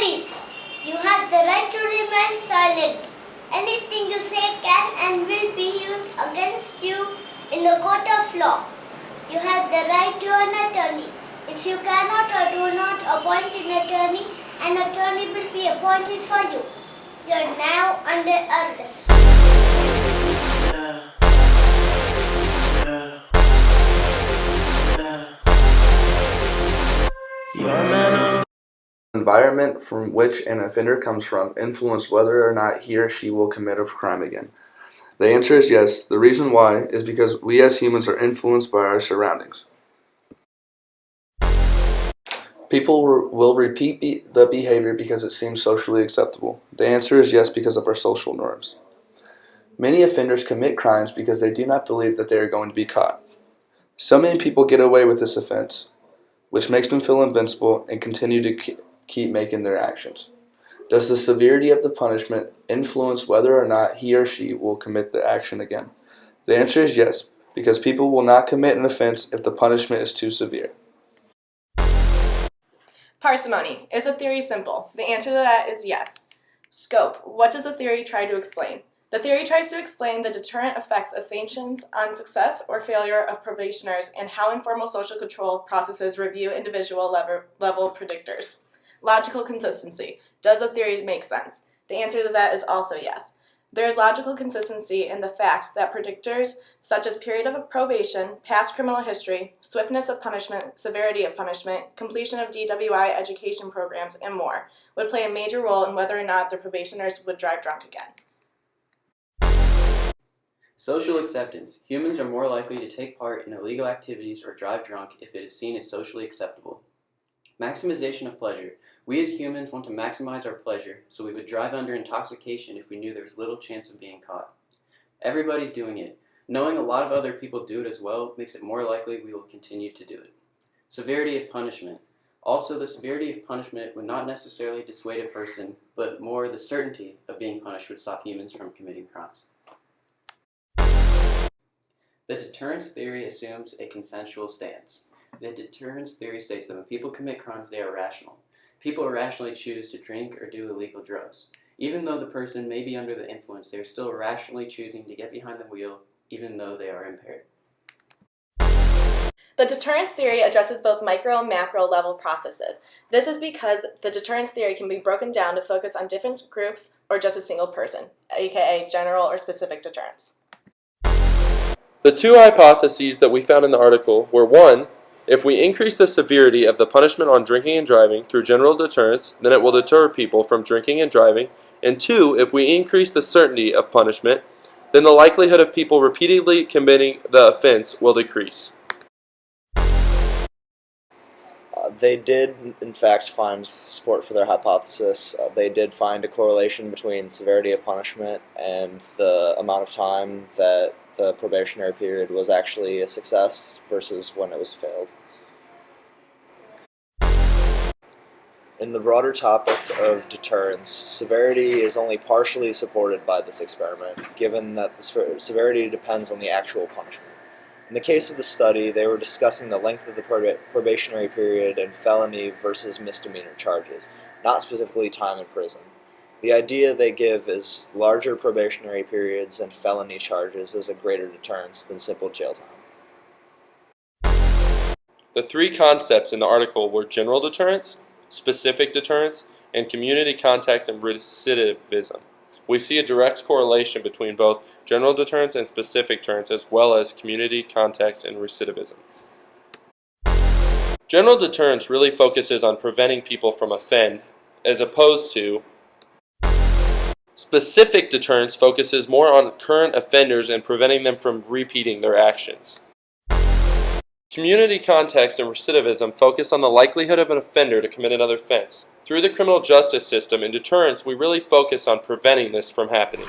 Please, you have the right to remain silent. Anything you say can and will be used against you in a court of law. You have the right to an attorney. If you cannot or do not appoint an attorney will be appointed for you. You are now under arrest. Environment from which an offender comes from influence whether or not he or she will commit a crime again. The answer is yes. The reason why is because we as humans are influenced by our surroundings. People will repeat the behavior because it seems socially acceptable. The answer is yes, because of our social norms. Many offenders commit crimes because they do not believe that they are going to be caught. So many people get away with this offense, which makes them feel invincible and continue to keep making their actions. Does the severity of the punishment influence whether or not he or she will commit the action again? The answer is yes, because people will not commit an offense if the punishment is too severe. Parsimony. Is the theory simple? The answer to that is yes. Scope. What does the theory try to explain? The theory tries to explain the deterrent effects of sanctions on success or failure of probationers and how informal social control processes review individual level predictors. Logical consistency. Does the theory make sense? The answer to that is also yes. There is logical consistency in the fact that predictors such as period of probation, past criminal history, swiftness of punishment, severity of punishment, completion of DWI education programs, and more would play a major role in whether or not the probationers would drive drunk again. Social acceptance. Humans are more likely to take part in illegal activities or drive drunk if it is seen as socially acceptable. Maximization of pleasure. We as humans want to maximize our pleasure, so we would drive under intoxication if we knew there was little chance of being caught. Everybody's doing it. Knowing a lot of other people do it as well makes it more likely we will continue to do it. Severity of punishment. Also, the severity of punishment would not necessarily dissuade a person, but more the certainty of being punished would stop humans from committing crimes. The deterrence theory assumes a consensual stance. The deterrence theory states that when people commit crimes, they are rational. People irrationally choose to drink or do illegal drugs. Even though the person may be under the influence, they are still rationally choosing to get behind the wheel, even though they are impaired. The deterrence theory addresses both micro and macro level processes. This is because the deterrence theory can be broken down to focus on different groups or just a single person, aka general or specific deterrence. The two hypotheses that we found in the article were 1. If we increase the severity of the punishment on drinking and driving through general deterrence, then it will deter people from drinking and driving. And 2, if we increase the certainty of punishment, then the likelihood of people repeatedly committing the offense will decrease. They did, in fact, find support for their hypothesis. They did find a correlation between severity of punishment and the amount of time that the probationary period was actually a success versus when it was failed. In the broader topic of deterrence, severity is only partially supported by this experiment, given that the severity depends on the actual punishment. In the case of the study, they were discussing the length of the probationary period and felony versus misdemeanor charges, not specifically time in prison. The idea they give is larger probationary periods and felony charges as a greater deterrence than simple jail time. The 3 concepts in the article were general deterrence, specific deterrence, and community context and recidivism. We see a direct correlation between both general deterrence and specific deterrence, as well as community context and recidivism. General deterrence really focuses on preventing people from offending, as opposed to specific deterrence focuses more on current offenders and preventing them from repeating their actions. Community context and recidivism focus on the likelihood of an offender to commit another offense. Through the criminal justice system and deterrence, we really focus on preventing this from happening.